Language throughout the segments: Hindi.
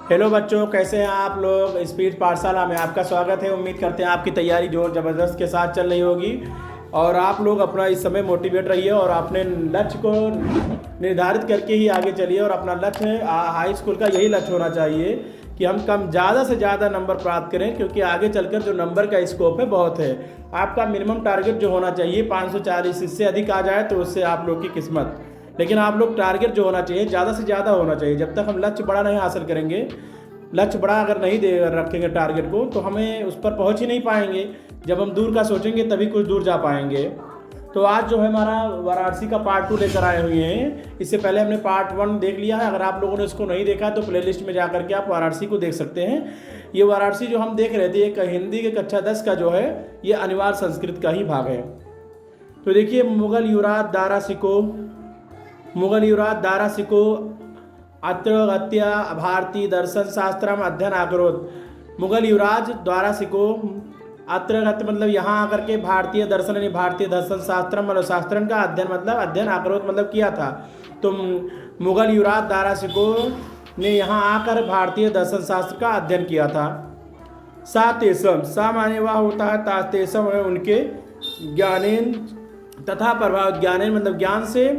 हेलो बच्चों, कैसे हैं आप लोग। स्पीड पाठशाला में आपका स्वागत है। उम्मीद करते हैं आपकी तैयारी जोर ज़बरदस्त के साथ चल रही होगी और आप लोग अपना इस समय मोटिवेट रहिए और अपने लक्ष्य को निर्धारित करके ही आगे चलिए। और अपना लक्ष्य हाई स्कूल का यही लक्ष्य होना चाहिए कि हम कम ज़्यादा से ज़्यादा नंबर प्राप्त करें, क्योंकि आगे चलकर जो नंबर का स्कोप है बहुत है। आपका मिनिमम टारगेट जो होना चाहिए 540, इससे अधिक आ जाए तो उससे आप लोग की किस्मत। लेकिन आप लोग टारगेट जो होना चाहिए ज़्यादा से ज़्यादा होना चाहिए। जब तक हम लक्ष्य बड़ा नहीं हासिल करेंगे, लक्ष्य बड़ा अगर नहीं दे रखेंगे टारगेट को, तो हमें उस पर पहुंच ही नहीं पाएंगे। जब हम दूर का सोचेंगे तभी कुछ दूर जा पाएंगे। तो आज जो है हमारा वाराणसी का पार्ट 2 लेकर आए हुए हैं। इससे पहले हमने पार्ट 1 देख लिया है। अगर आप लोगों ने उसको नहीं देखा तो प्लेलिस्ट में जा करके आप वाराणसी को देख सकते हैं। ये वाराणसी जो हम देख रहे थे, एक हिंदी के कक्षा 10 का जो है ये अनिवार्य संस्कृत का ही भाग है। तो देखिए, मुगल युवराज दारा सिको अत्र गत्या भारतीय दर्शन शास्त्रम अध्ययन आकरोत। मुगल युवराज द्वारा सिको अत्र गत्य मतलब यहाँ आकर के भारतीय दर्शन यानी भारतीय दर्शन शास्त्रम मतलब शास्त्रम का अध्ययन मतलब अध्ययन आकरोत मतलब किया था। तो मुगल युवराज दारा सिको ने यहाँ आकर भारतीय दर्शन शास्त्र का अध्ययन किया था। सा तेसम, सा माने वह होता है, ता तेसम है उनके ज्ञानेन तथा प्रभावित। ज्ञानेन मतलब ज्ञान से,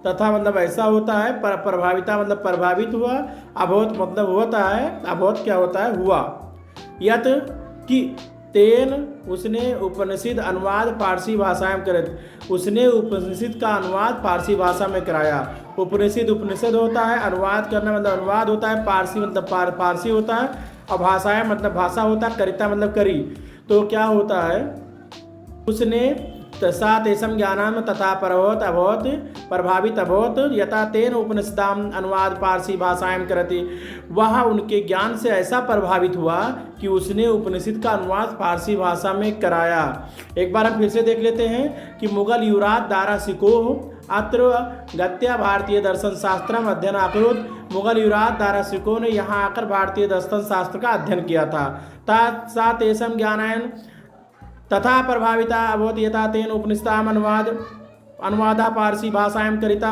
तथा मतलब ऐसा होता है, प्रभाविता मतलब प्रभावित हुआ, अभूत मतलब होता है, अभूत क्या होता है, हुआ। यत कि तेन उसने उपनिषद अनुवाद पारसी भाषा में करे, उसने उपनिषद का अनुवाद पारसी भाषा में कराया। उपनिषद होता है, अनुवाद करना मतलब अनुवाद होता है, पारसी मतलब पारसी होता है, और भाषाएं मतलब भाषा होता है, करिता मतलब करी। तो क्या होता है, उसने सा तेषम ज्ञानाम तथा प्रभावित अभवत यथा तेन उपनिषदाम अनुवाद पारसी भाषाएं करती। वह उनके ज्ञान से ऐसा प्रभावित हुआ कि उसने उपनिषद का अनुवाद फारसी भाषा में कराया। एक बार हम फिर से देख लेते हैं कि मुगल युवराज दारा सिको अत्र गत्या भारतीय दर्शन शास्त्रम अध्ययन आकरोत। मुगल युवराज दारा सिको ने यहाँ आकर भारतीय दर्शन शास्त्र का अध्ययन किया था। सा तेषम ज्ञानायन तथा प्रभाविता अभवत यथा तेन उपनिषदाम अनुवादा पारसी भाषाएं करिता।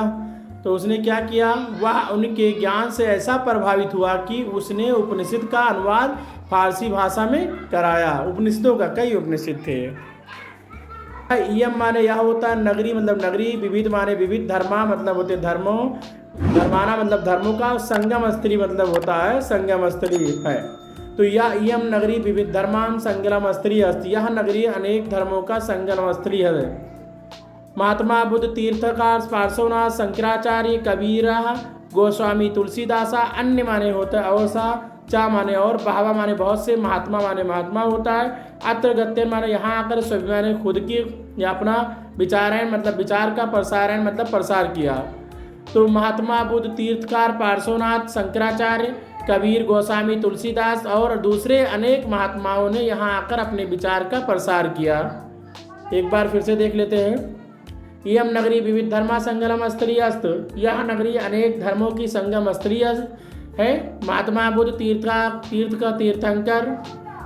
तो उसने क्या किया, वह उनके ज्ञान से ऐसा प्रभावित हुआ कि उसने उपनिषद का अनुवाद फारसी भाषा में कराया। उपनिषदों का कई उपनिषद थे। यम माने यह होता है नगरी मतलब नगरी, विविध माने विविध, धर्मा मतलब होते धर्मों, धर्माना मतलब धर्मों का, संगम स्त्री मतलब होता है संगम स्त्री है। तो यह इयम नगरी विविध धर्मान संगम स्त्री अस्ति, यह नगरी अनेक धर्मों का संगम स्त्री है। महात्मा बुद्ध तीर्थकार पार्श्वनाथ शंकराचार्य कबीर गोस्वामी तुलसीदासा अन्य माने होता है, और सा चा माने और, बहावा माने बहुत से, महात्मा माने महात्मा होता है। अत्र गत्य माने यहाँ आकर सभी माने खुद की या अपना विचारायण मतलब विचार का, प्रसारण मतलब प्रसार किया। तो महात्मा बुद्ध तीर्थकार पार्श्वनाथ शंकराचार्य कबीर गोस्वामी तुलसीदास और दूसरे अनेक महात्माओं ने यहाँ आकर अपने विचार का प्रसार किया। एक बार फिर से देख लेते हैं। यम नगरी विविध धर्मा संगम स्त्रीयस्त, यह नगरी अनेक धर्मों की संगम स्त्री है। महात्मा बुद्ध तीर्थ का तीर्थंकर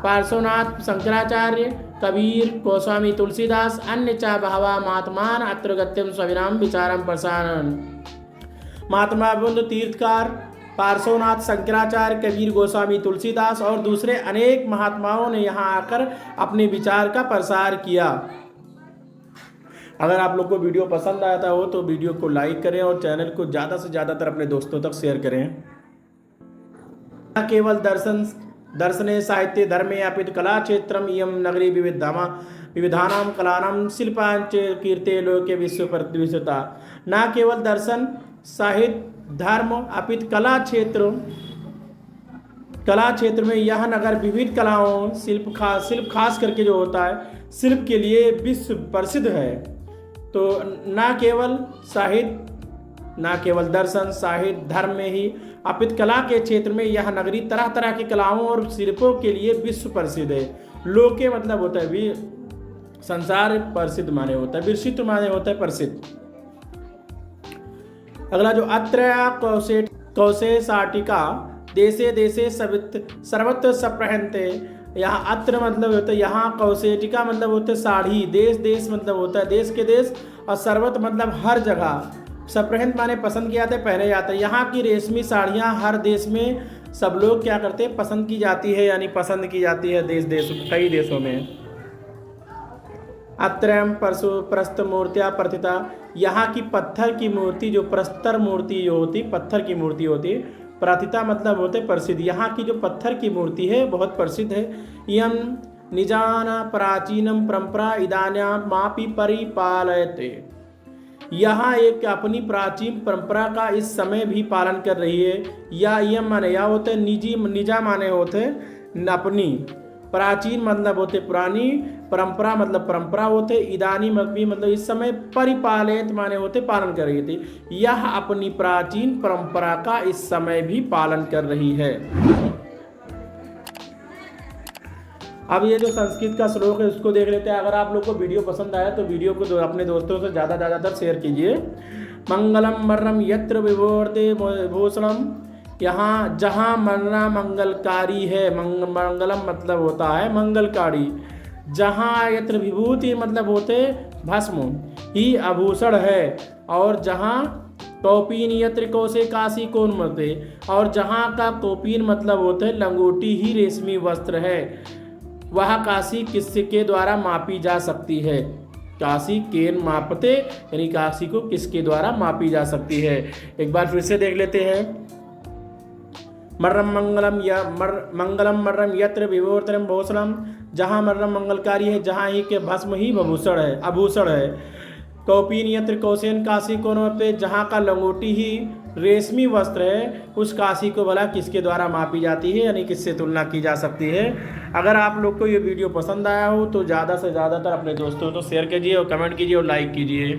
पार्श्वनाथ शंकराचार्य कबीर गोस्वामी तुलसीदास अन्य चा बहवा महात्मान अत्र गत्यम स्विनाम विचारम प्रसारण। महात्मा बुद्ध तीर्थकार पार्श्वनाथ शंकराचार्य कबीर गोस्वामी तुलसीदास और दूसरे अनेक महात्माओं ने यहाँ आकर अपने विचार का प्रसार किया। अगर आप लोग को वीडियो पसंद आता हो तो वीडियो को लाइक करें और चैनल को ज़्यादा से ज़्यादातर अपने दोस्तों तक शेयर करें। न केवल दर्शने साहित्य धर्मे अपितु कला क्षेत्रम इयं नगरी विविधानां कलानां शिल्पांच कीर्ते लोके विश्व प्रतिष्ठिता। न केवल दर्शन साहित्य धर्म अपित कला क्षेत्र में यह नगर विविध कलाओं शिल्प खास करके जो होता है शिल्प के लिए विश्व प्रसिद्ध है। तो न केवल दर्शन साहित्य धर्म में ही अपित कला के क्षेत्र में यह नगरी तरह तरह की कलाओं और शिल्पों के लिए विश्व प्रसिद्ध है। लोके मतलब होता है संसार, प्रसिद्ध माने होता है, विश्व माने होता है प्रसिद्ध। अगला जो अत्रया कौशे साटिका देशे देशे सर्वत्र सप्रहन्ते, यहाँ अत्र मतलब होता है यहाँ, कौशेटिका मतलब होता है साड़ी, देश देश मतलब होता है देश के देश, और सर्वत्र मतलब हर जगह। सप्रहंत माने पसंद किया जाता है, पहने जाते हैं। यहाँ की रेशमी साड़ियाँ हर देश में सब लोग क्या करते हैं, पसंद की जाती है, यानी पसंद की जाती है कई देशों में। अत्रयम परशु प्रस्थ मूर्तिया प्रथिता, यहाँ की पत्थर की मूर्ति जो प्रस्तर मूर्ति जो होती, पत्थर की मूर्ति होती, प्रथिता मतलब होते प्रसिद्ध। यहाँ की जो पत्थर की मूर्ति है बहुत प्रसिद्ध है। यम निजाना प्राचीनम परंपरा इदान्या मापी परिपालयते, यहाँ एक अपनी प्राचीन परंपरा का इस समय भी पालन कर रही है। या यम माने या होते निजी, निजा माने होते अपनी, प्राचीन मतलब होते पुरानी, परंपरा मतलब परंपरा होते, इदानी मतलब इस समय, परिपालित माने होते पालन कर रही थी। यह अपनी प्राचीन परंपरा का इस समय भी पालन कर रही है। अब ये जो संस्कृत का श्लोक है उसको देख लेते हैं। अगर आप लोग को वीडियो पसंद आया तो वीडियो को अपने दोस्तों से ज़्यादातर शेयर कीजिए। मंगलम मर्रम यत्र विभूर्ते भूषणम, यहाँ जहाँ मरना मंगलकारी है, मंगलम मतलब होता है मंगलकारी, जहाँ यत्र विभूति मतलब होते भस्म ही आभूषण है, और जहाँ कौपीन यत्र कौशे काशी कोन मते, और जहाँ का कौपीन मतलब होते लंगोटी ही रेशमी वस्त्र है, वह काशी किसके द्वारा मापी जा सकती है। काशी केन मापते, यानी काशी को किसके द्वारा मापी जा सकती है। एक बार फिर से देख लेते हैं। मर्रम मंगलम या मंगलम मर्रम यत्र विभूषणम भूषणम, जहाँ मर्रम मंगलकारी है, जहाँ ही के भस्म ही आभूषण है। कौपीन यत्र कौशेन काशी कोन पे, जहाँ का लंगोटी ही रेशमी वस्त्र है, उस काशी को भला किसके द्वारा मापी जाती है, यानी किससे तुलना की जा सकती है। अगर आप लोग को ये वीडियो पसंद आया हो तो ज़्यादा से ज़्यादातर अपने दोस्तों को शेयर कीजिए और कमेंट कीजिए और लाइक कीजिए।